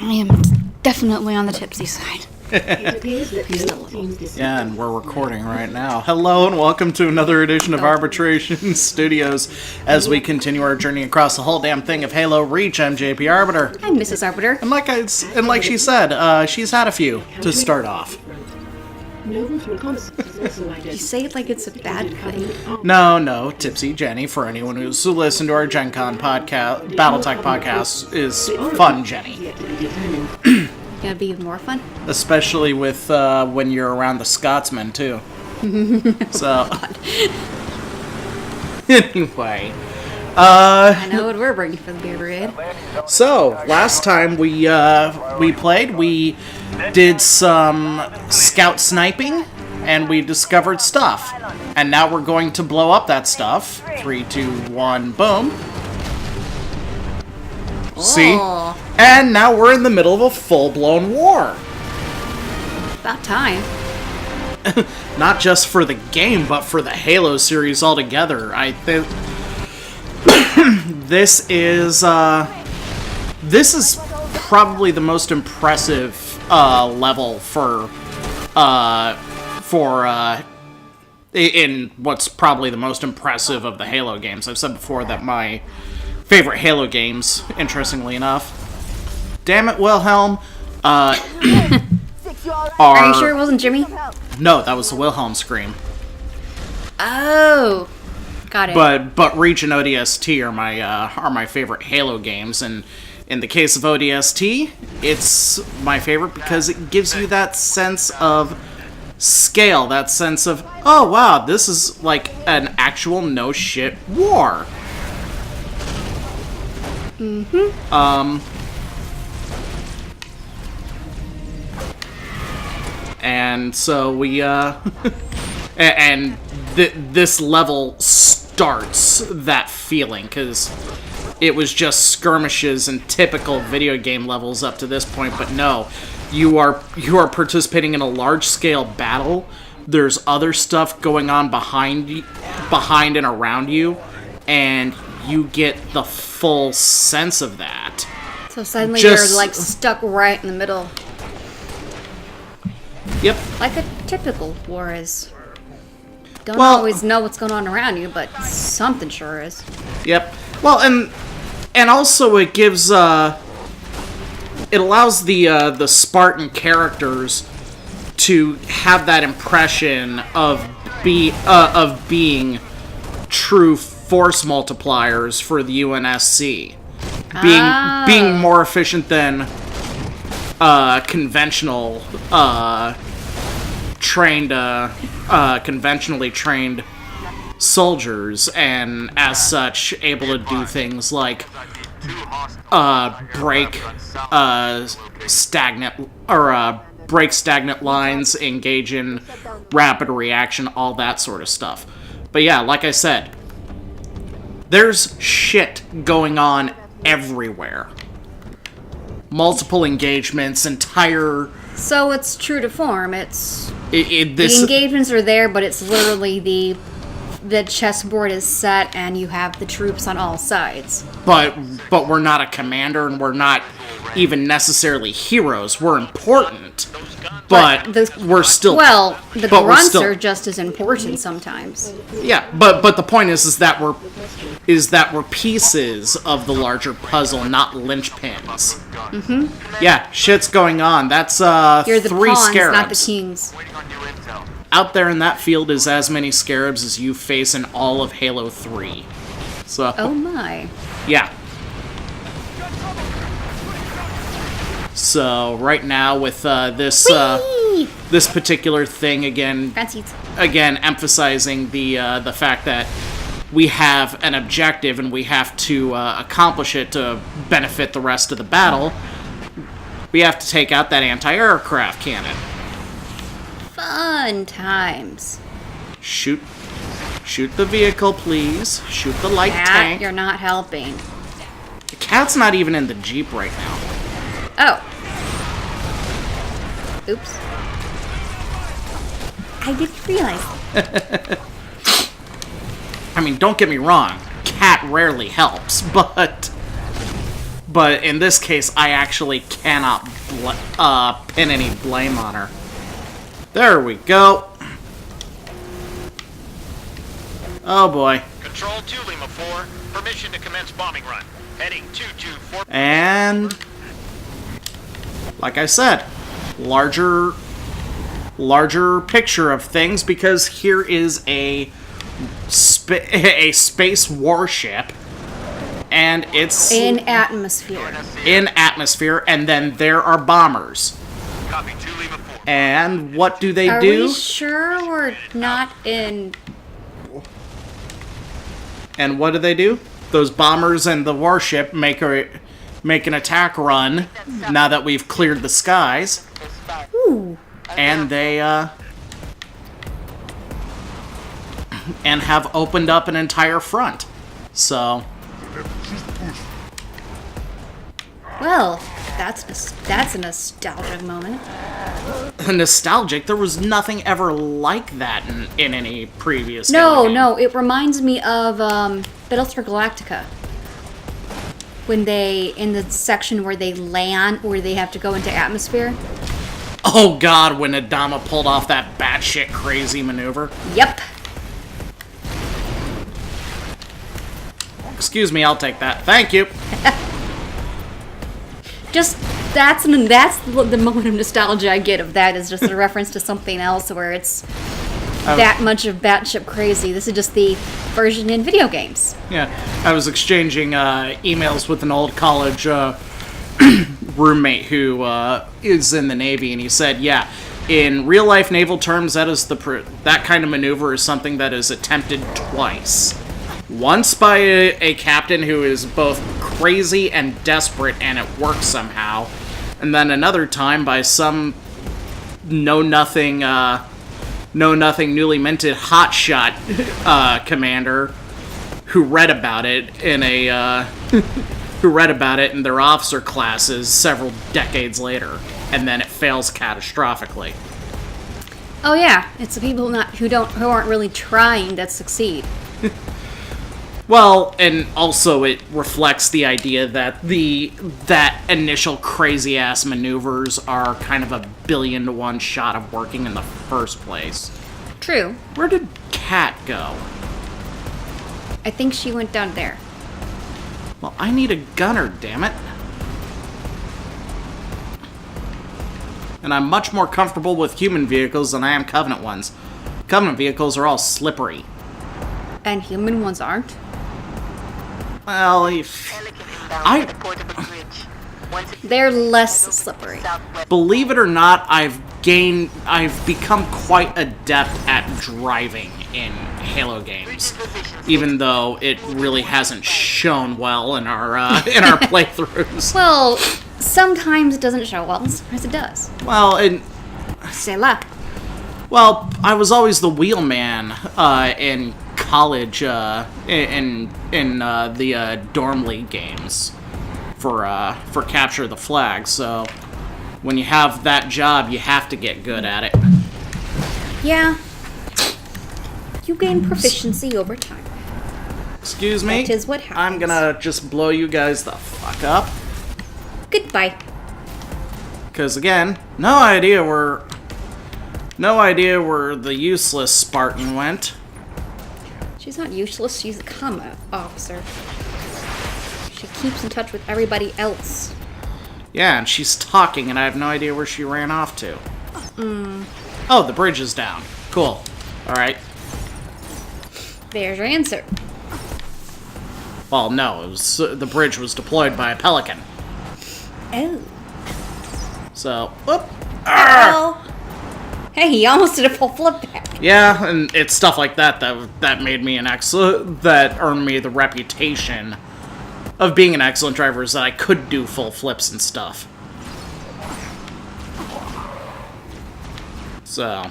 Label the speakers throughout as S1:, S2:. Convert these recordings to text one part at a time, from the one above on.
S1: I am definitely on the tipsy side.
S2: Yeah, and we're recording right now. Hello and welcome to another edition of Arbitration Studios as we continue our journey across the whole damn thing of Halo Reach. I'm JP Arbiter.
S1: I'm Mrs. Arbiter.
S2: And like she said, she's had a few to start off.
S1: You say it like it's a bad thing.
S2: No, Tipsy Jenny, for anyone who's listened to our Gen Con podcast, Battletech podcast, is fun Jenny.
S1: Gonna be even more fun?
S2: Especially with when you're around the Scotsman, too. So, anyway.
S1: I know what we're bringing for the Beer Brigade.
S2: So, last time we played, we did some scout sniping, and we discovered stuff. And now we're going to blow up that stuff. 3, 2, 1, boom. See?
S1: Oh,
S2: And now we're in the middle of a full-blown war.
S1: about time.
S2: Not just for the game, but for the Halo series altogether. I think this is probably the most impressive level in what's probably the most impressive of the Halo games. I've said before that my favorite Halo games, interestingly enough, damn it, Wilhelm,
S1: Are you sure it wasn't Jimmy?
S2: No, that was the Wilhelm scream.
S1: Oh, got it.
S2: But Reach and ODST are my favorite Halo games, and in the case of ODST, it's my favorite because it gives you that sense of scale, that sense of, oh wow, this is like an actual no shit war. And so we and this level starts that feeling, because it was just skirmishes and typical video game levels up to this point, but no, you are participating in a large-scale battle. There's other stuff going on behind and around you, and you get the full sense of that.
S1: So suddenly
S2: just-
S1: you're like stuck right in the middle.
S2: Yep.
S1: Like a typical war is. Don't
S2: Well-
S1: always know what's going on around you, but something sure is.
S2: Yep. Well, and also it gives it allows the Spartan characters to have that impression of being true force multipliers for the UNSC, being more efficient than conventionally trained soldiers, and as such able to do things like break stagnant lines, engage in rapid reaction, all that sort of stuff. But yeah, like I said, there's shit going on everywhere. Multiple engagements, entire...
S1: So it's true to form. It's the
S2: this
S1: engagements are there, but it's literally the chessboard is set, and you have the troops on all sides.
S2: but we're not a commander, and we're not even necessarily heroes. We're important, but we're still...
S1: Well, the
S2: but we're
S1: grunts
S2: still-
S1: are just as important sometimes.
S2: Yeah, but the point is that we're pieces of the larger puzzle, not linchpins. Mm-hmm. Yeah, shit's going on. That's
S1: You're the
S2: 3
S1: pawns,
S2: scarabs.
S1: not the kings.
S2: Out there in that field is as many scarabs as you face in all of Halo 3. So,
S1: Oh my.
S2: yeah. So, right now with this particular thing, again
S1: Fancies.
S2: emphasizing the fact that we have an objective and we have to accomplish it to benefit the rest of the battle, we have to take out that anti-aircraft cannon.
S1: Fun times.
S2: Shoot the vehicle, please. Shoot the light tank.
S1: You're not helping.
S2: The cat's not even in the Jeep right now.
S1: Oh. Oops. I didn't realize.
S2: I mean, don't get me wrong. Cat rarely helps, but But in this case, I actually cannot pin any blame on her. There we go. Oh boy.
S3: Control 2 Lima 4, permission to commence bombing run. Heading 224.
S2: And like I said, larger picture of things, because here is a space warship, and it's
S1: In atmosphere.
S2: in atmosphere, and then there are bombers.
S3: Copy 2 Lima 4.
S2: And what do they
S1: Are
S2: do?
S1: we sure we're not in...
S2: And what do? Those bombers and the warship make an attack run now that we've cleared the skies.
S1: Ooh.
S2: And they and have opened up an entire front. So,
S1: Well, that's a nostalgic moment.
S2: nostalgic. There was nothing ever like that in any previous
S1: No,
S2: game.
S1: no, it reminds me of Battlestar Galactica. When they, in the section where they land, where they have to go into atmosphere.
S2: Oh god, when Adama pulled off that batshit crazy maneuver.
S1: Yep.
S2: Excuse me, I'll take that. Thank you.
S1: Just, that's the moment of nostalgia I get of that, is just a reference to something else where it's that much of batshit crazy. This is just the version in video games.
S2: Yeah, I was exchanging emails with an old college roommate who is in the Navy, and he said, yeah, in real-life naval terms, that kind of maneuver is something that is attempted twice. Once by a captain who is both crazy and desperate, and it works somehow, and then another time by some know-nothing, newly minted hotshot commander who read about it in their officer classes several decades later, and then it fails catastrophically.
S1: Oh yeah, it's the people who aren't really trying that succeed.
S2: Well, and also it reflects the idea that that initial crazy ass maneuvers are kind of a 1,000,000,000 shot of working in the first place.
S1: True.
S2: Where did Kat go?
S1: I think she went down there.
S2: Well, I need a gunner, damn it. And I'm much more comfortable with human vehicles than I am Covenant ones. Covenant vehicles are all slippery.
S1: And human ones aren't.
S2: Well,
S1: They're less slippery.
S2: believe it or not, I've become quite adept at driving in Halo games, even though it really hasn't shown well in our playthroughs.
S1: Well, sometimes it doesn't show well, sometimes it does.
S2: Well,
S1: C'est là.
S2: well, I was always the wheelman in college, in the dorm league games for Capture the Flag. So when you have that job, you have to get good at it.
S1: Yeah. You gain proficiency over time.
S2: Excuse me?
S1: That is what happens.
S2: I'm gonna just blow you guys the fuck up.
S1: Goodbye.
S2: Because again, no idea where the useless Spartan went.
S1: She's not useless, she's a combat officer. She keeps in touch with everybody else.
S2: Yeah, and she's talking, and I have no idea where she ran off to. Oh, the bridge is down. Cool. Alright.
S1: There's your answer.
S2: Well, no, the bridge was deployed by a Pelican.
S1: Oh.
S2: So, whoop.
S1: Oh. Hey, he almost did a full flip back.
S2: Yeah, and it's stuff like that made me that earned me the reputation of being an excellent driver, is that I could do full flips and stuff. So,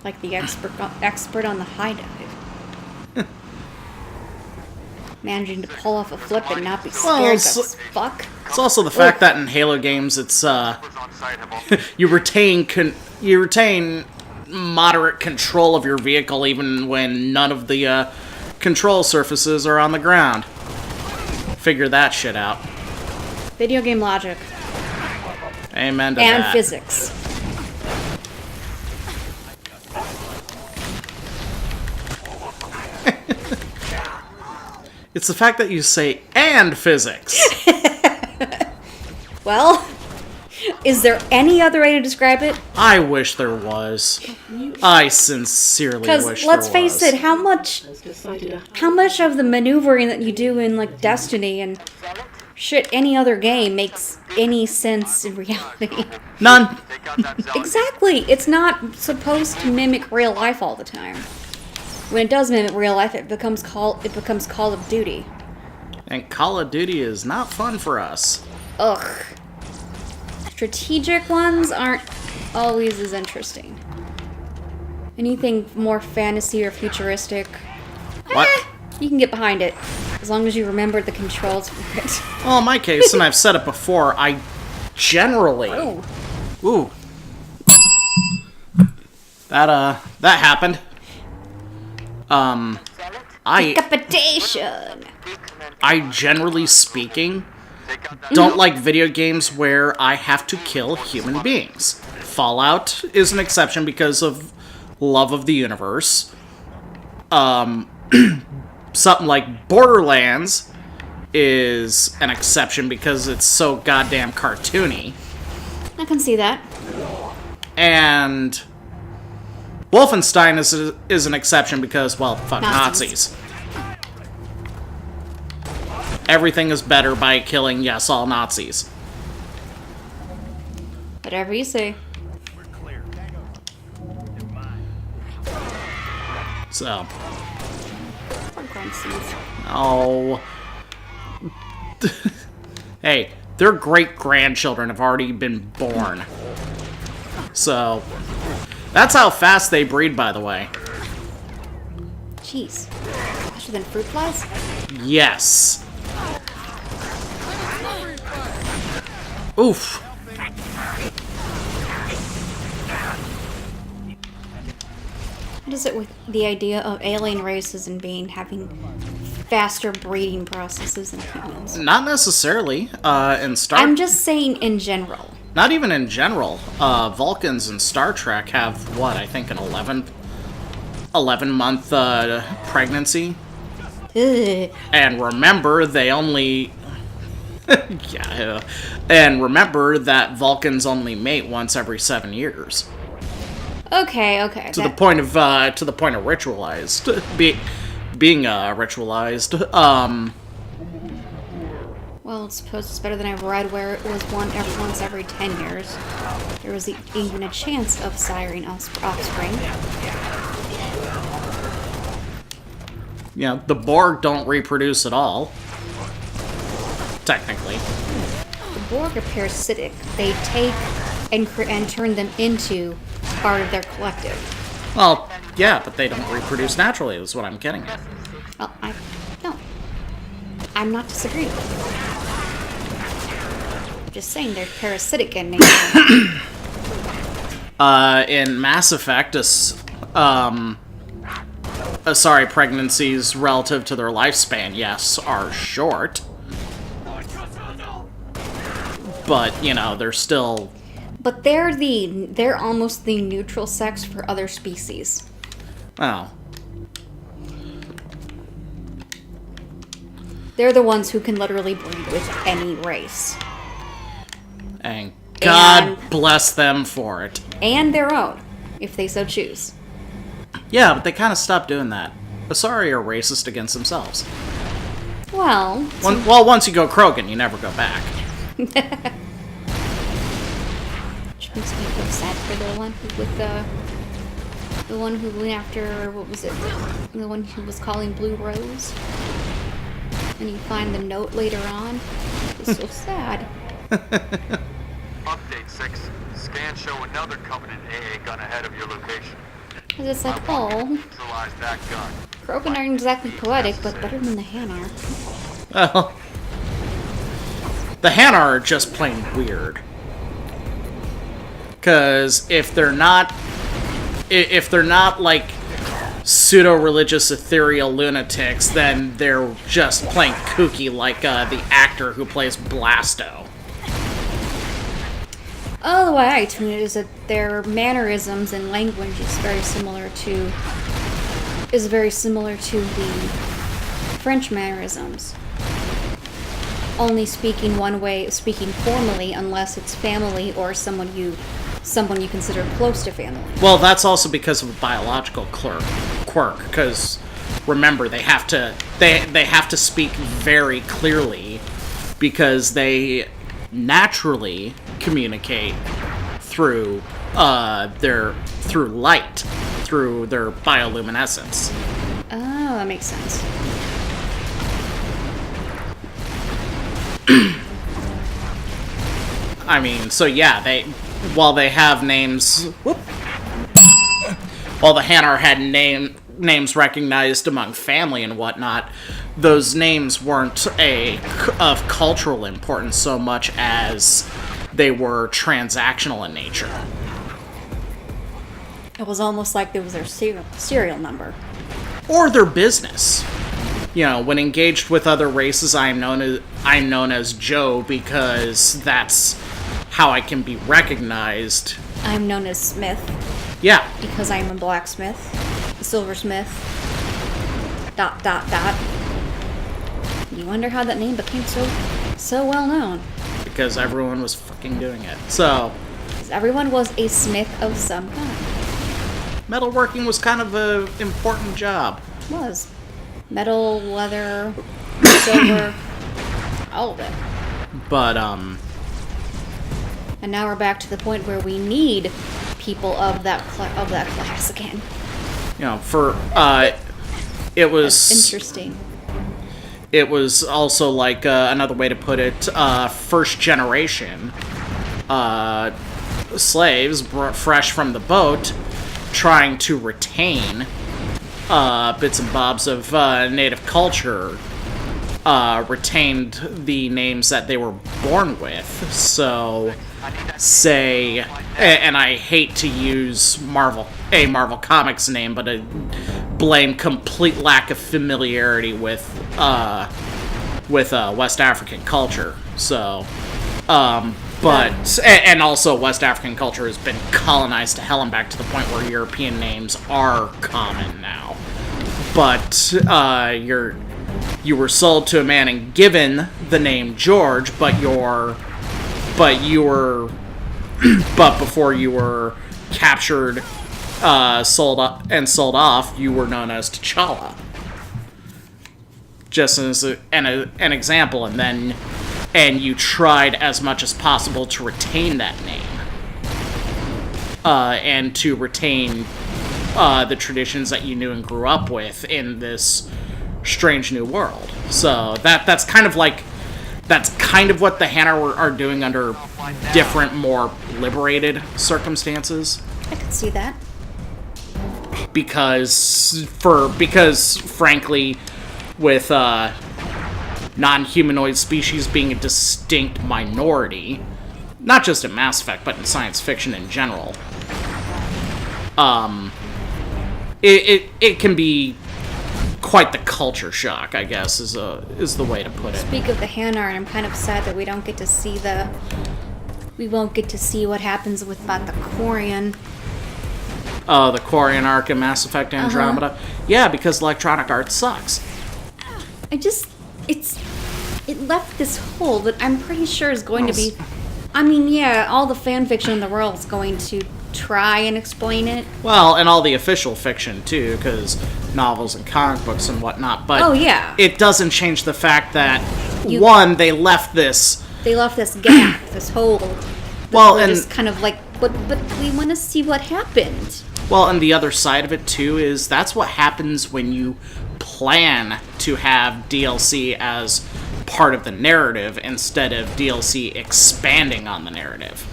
S1: Like the expert on the high dive. Managing to pull off a flip and not be scared as fuck.
S2: it's also the fact that in Halo games, it's you retain moderate control of your vehicle even when none of the control surfaces are on the ground. figure that shit out.
S1: Video game logic.
S2: Amen to
S1: And
S2: that.
S1: physics.
S2: It's the fact that you say "and physics."
S1: Well, is there any other way to describe it?
S2: I wish there was. I sincerely
S1: Because
S2: wish
S1: let's
S2: there
S1: face
S2: was.
S1: it, how much of the maneuvering that you do in like Destiny and shit any other game makes any sense in reality?
S2: None.
S3: Take out that zealot.
S1: Exactly. It's not supposed to mimic real life all the time. When it does mimic real life, it becomes Call of Duty.
S2: And Call of Duty is not fun for us.
S1: Ugh. Strategic ones aren't always as interesting. Anything more fantasy or futuristic,
S2: What?
S1: you can get behind it. As long as you remember the controls for it.
S2: Well, in my case, and I've said it before, I generally...
S1: Oh.
S2: Ooh. That happened. I
S1: Decapitation!
S2: generally speaking, don't like video games where I have to kill human beings. Fallout is an exception because of love of the universe. Something like Borderlands is an exception because it's so goddamn cartoony.
S1: I can see that.
S2: And Wolfenstein is an exception because, well, fuck
S1: Nazis.
S2: Nazis. Everything is better by killing, yes, all Nazis.
S1: Whatever you say.
S2: So,
S1: Popcorn seeds.
S2: oh. Hey, their great-grandchildren have already been born. So, that's how fast they breed, by the way.
S1: Jeez. Faster than fruit flies?
S2: Yes. Oof.
S1: What is it with the idea of alien races and having faster breeding processes than humans?
S2: Not necessarily. In Star...
S1: I'm just saying in general.
S2: Not even in general. Vulcans in Star Trek have, what, I think an 11-month pregnancy.
S1: Ugh.
S2: And remember, they only... yeah. And remember that Vulcans only mate once every 7 years.
S1: Okay.
S2: To the point of ritualized. Being ritualized.
S1: Well, I suppose it's better than I've read where it was once every 10 years. There was even a chance of siring offspring.
S2: The Borg don't reproduce at all. Technically.
S1: The Borg are parasitic. They take and turn them into part of their collective.
S2: Well, yeah, but they don't reproduce naturally, is what I'm getting at.
S1: Well, I'm not disagreeing. I'm just saying they're parasitic in nature.
S2: In Mass Effect, pregnancies relative to their lifespan, yes, are short. But, they're still...
S1: But they're almost the neutral sex for other species.
S2: Oh.
S1: They're the ones who can literally breed with any race.
S2: And God
S1: And-
S2: bless them for it.
S1: And their own, if they so choose.
S2: Yeah, but they kind of stopped doing that. Asari are racist against themselves.
S1: Well,
S2: Once you go Krogan, you never go back.
S1: which makes me feel sad for the one who went after, what was it? The one who was calling Blue Rose. And you find the note later on. It's so sad.
S3: Update 6. Scans show another Covenant AA gun ahead of your location.
S1: Because it's like, oh,
S3: Neutralize that gun.
S1: Krogan aren't exactly poetic, but better than the Hanar.
S2: Well, the Hanar are just plain weird. Because if they're not like pseudo-religious ethereal lunatics, then they're just plain kooky like the actor who plays Blasto.
S1: Oh, the way I tune it is that their mannerisms and language is very similar to the French mannerisms. Only speaking one way, speaking formally, unless it's family or someone you consider close to family.
S2: Well, that's also because of a biological quirk. Because remember, they have to speak very clearly because they naturally communicate through light, through their bioluminescence.
S1: Oh, that makes sense.
S2: I mean, so yeah, while the Hanar had names recognized among family and whatnot, those names weren't of cultural importance so much as they were transactional in nature.
S1: It was almost like there was their serial number.
S2: Or their business. You know, when engaged with other races, I'm known as Joe because that's how I can be recognized.
S1: I'm known as Smith
S2: Yeah.
S1: because I'm a blacksmith, a silversmith, ... You wonder how that name became so well known.
S2: Because everyone was fucking doing it. So,
S1: Because everyone was a smith of some kind.
S2: metalworking was kind of an important job.
S1: It was. Metal, leather, silver, all of it.
S2: But,
S1: And now we're back to the point where we need people of that class again.
S2: you know, it was...
S1: That's interesting.
S2: It was also, like, another way to put it, first generation slaves brought fresh from the boat trying to retain bits and bobs of native culture, retained the names that they were born with. So, say, and I hate to use a Marvel Comics name, but I blame complete lack of familiarity with West African culture. So, and also West African culture has been colonized to hell and back to the point where European names are common now. But you were sold to a man and given the name George, but before you were captured, sold off, you were known as T'Challa. Just as an example, and you tried as much as possible to retain that name, and to retain the traditions that you knew and grew up with in this strange new world. So that's kind of what the Hanar are doing under different, more liberated circumstances.
S1: I could see that.
S2: Because frankly, with non-humanoid species being a distinct minority, not just in Mass Effect, but in science fiction in general, it can be quite the culture shock, I guess, is the way to put it.
S1: Speak of the Hanar, and I'm kind of sad that we won't get to see what happens with about the Quarian.
S2: The Quarian arc in Mass Effect Andromeda. Yeah, because Electronic Arts sucks.
S1: It left this hole that I'm pretty sure is going to be... I mean, yeah, all the fan fiction in the world is going to try and explain it.
S2: Well, and all the official fiction, too, because novels and comic books and whatnot, but
S1: oh, yeah.
S2: It doesn't change the fact that, one, they left this...
S1: They left this gap, this hole.
S2: Well,
S1: and...
S2: and...
S1: just kind of like, but we want to see what happened.
S2: Well, and the other side of it, too, is that's what happens when you plan to have DLC as part of the narrative instead of DLC expanding on the narrative.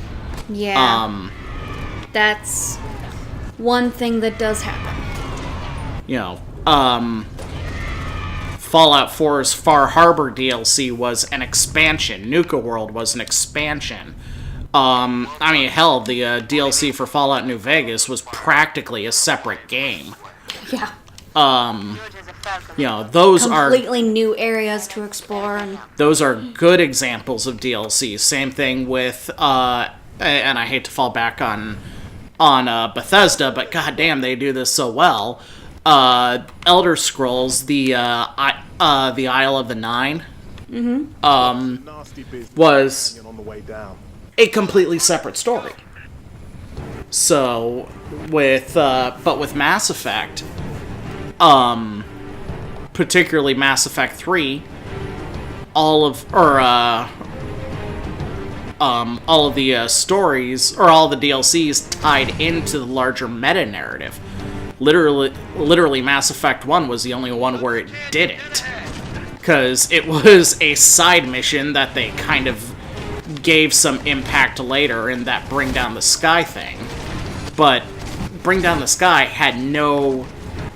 S1: Yeah. That's one thing that does happen.
S2: You know, Fallout 4's Far Harbor DLC was an expansion. Nuka World was an expansion. I mean, hell, the DLC for Fallout New Vegas was practically a separate game.
S1: Yeah.
S2: You know, those are
S1: Completely new areas to explore. And
S2: good examples of DLC. Same thing with, and I hate to fall back on Bethesda, but goddamn, they do this so well. Elder Scrolls, the Isle of the Nine, was a completely separate story. So, but with Mass Effect, particularly Mass Effect 3, all of the stories, or all the DLCs tied into the larger meta-narrative. Literally, Mass Effect 1 was the only one where it didn't. Because it was a side mission that they kind of gave some impact later in that Bring Down the Sky thing. But Bring Down the Sky had no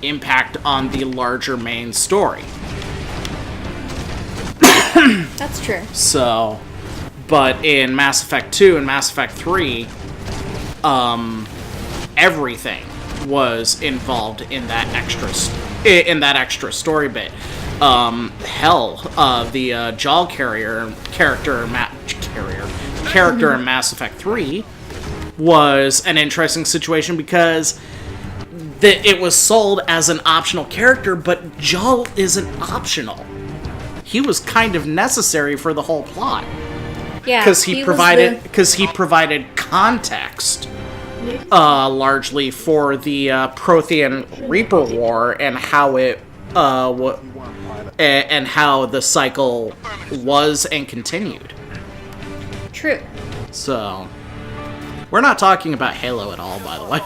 S2: impact on the larger main story.
S1: that's true.
S2: So, but in Mass Effect 2 and Mass Effect 3, everything was involved in that extra story bit. The Jaw character in Mass Effect 3 was an interesting situation because it was sold as an optional character, but Jaw isn't optional. He was kind of necessary for the whole plot.
S1: Yeah,
S2: Because he provided context, largely for the Prothean Reaper War and how and how the cycle was and continued.
S1: True.
S2: So, we're not talking about Halo at all, by the way.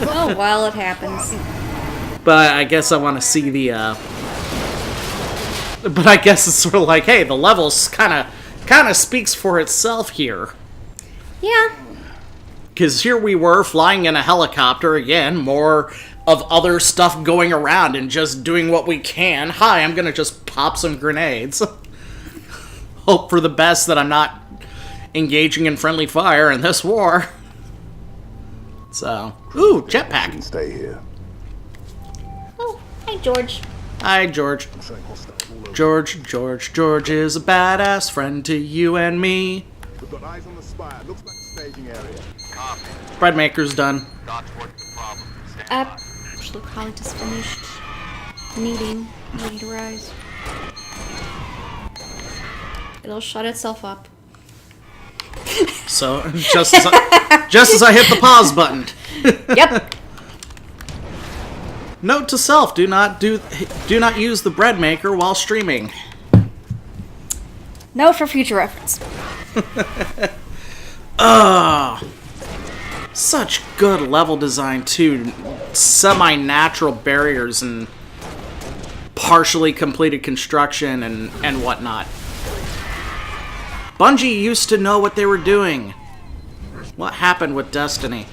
S1: Oh, well, it happens.
S2: But I guess I want to see the. But I guess it's sort of like, hey, the levels kind of speaks for itself here.
S1: Yeah.
S2: Because here we were flying in a helicopter again, more of other stuff going around and just doing what we can. Hi, I'm gonna just pop some grenades. Hope for the best that I'm not engaging in friendly fire in this war. So, ooh, jetpack.
S4: Stay here.
S1: Oh, hi, George.
S2: Hi, George. George is a badass friend to you and me.
S4: We've got eyes on the spire. Looks like a staging area.
S3: Copy.
S2: Bread maker's done.
S3: Dots working the problem. Stand by.
S1: Actually, probably just finished kneading, ready to rise. It'll shut itself up.
S2: So, just as I hit the pause button.
S1: Yep.
S2: Note to self: do not use the bread maker while streaming.
S1: Note for future reference.
S2: Such good level design too. Semi-natural barriers and partially completed construction and whatnot. Bungie used to know what they were doing. What happened with Destiny?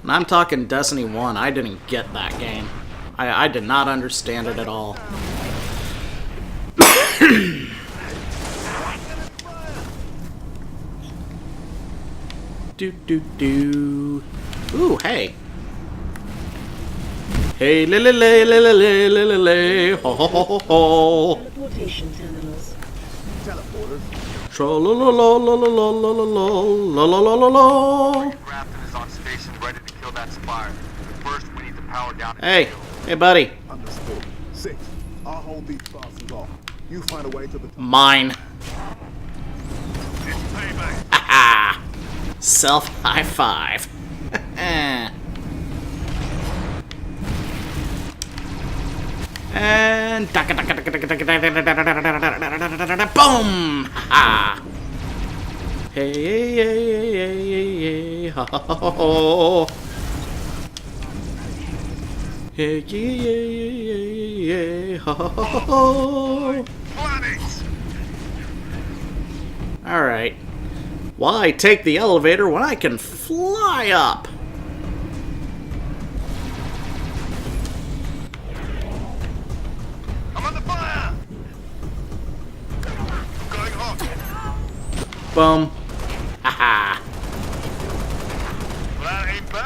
S2: And I'm talking Destiny 1. I didn't get that game. I did not understand it at all. Do. Ooh, hey. Hey, le, ho, ho, ho, ho, ho.
S5: Teleportation terminals.
S4: Teleporters.
S2: Tra-la-la-la-la-la-la-la-la-la-la-la.
S3: Grafton is on station, ready to kill that spire. But first, we need to power down.
S2: Hey, buddy.
S4: Understood. 6. I'll hold these bastards off. You find a way to the top.
S2: Mine.
S3: It's payback.
S2: Ah, self high five. And boom! Ha! Hey, ha ha ha ha! Hey, ha ha ha ha!
S3: Planets.
S2: All right. Why take the elevator when I can fly up?
S3: I'm under fire. Going hot.
S2: Boom. Haha.
S3: Well, that ain't bad.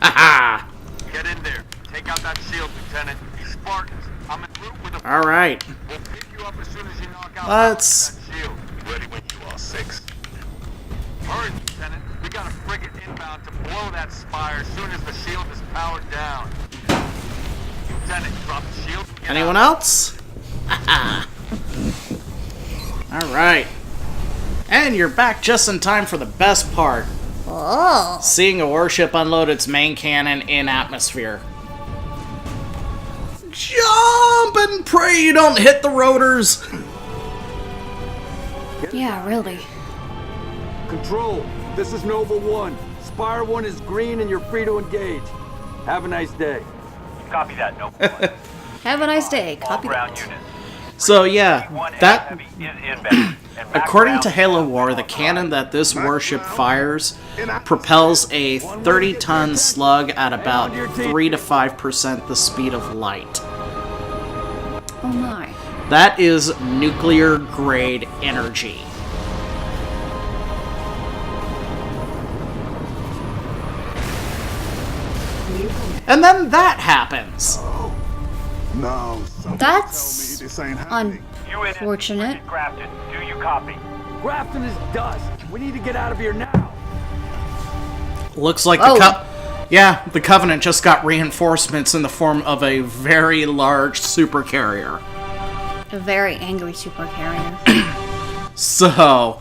S2: Haha!
S3: Get in there. Take out that shield, Lieutenant. These Spartans. I'm en route with a...
S2: Alright.
S3: We'll pick you up as soon as you knock out
S2: Let's...
S3: that shield. Ready when you are, 6. Hurry, Lieutenant. We got a frigate inbound to blow that spire as soon as the shield is powered down. Lieutenant, drop the shield. and get
S2: Anyone
S3: out.
S2: else? Alright. And you're back just in time for the best part.
S1: Oh.
S2: Seeing a warship unload its main cannon in atmosphere. Jump and pray you don't hit the rotors!
S1: Yeah, really.
S5: Control, this is Nova 1. Spire 1 is green and you're free to engage. Have a nice day.
S3: Copy that, Nova 1.
S1: Have a nice day.
S3: All
S1: Copy
S3: ground
S1: that.
S3: units.
S2: So yeah,
S3: One
S2: that...
S3: heavy is inbound. And
S2: According to
S3: background
S2: Halo
S3: is
S2: War, the
S3: on
S2: cannon that this warship fires propels a 30-ton slug at about 3 to 5% the speed of light.
S1: Oh my.
S2: That is nuclear-grade energy. And then that happens.
S4: No, somebody
S1: That's
S4: tell me this ain't happening.
S3: UNS
S1: Fortunate.
S3: Grafton, do you copy?
S5: Grafton is dust. We need to get out of here now.
S2: Looks like
S1: Oh.
S2: the Covenant just got reinforcements in the form of a very large supercarrier.
S1: A very angry supercarrier.
S2: So,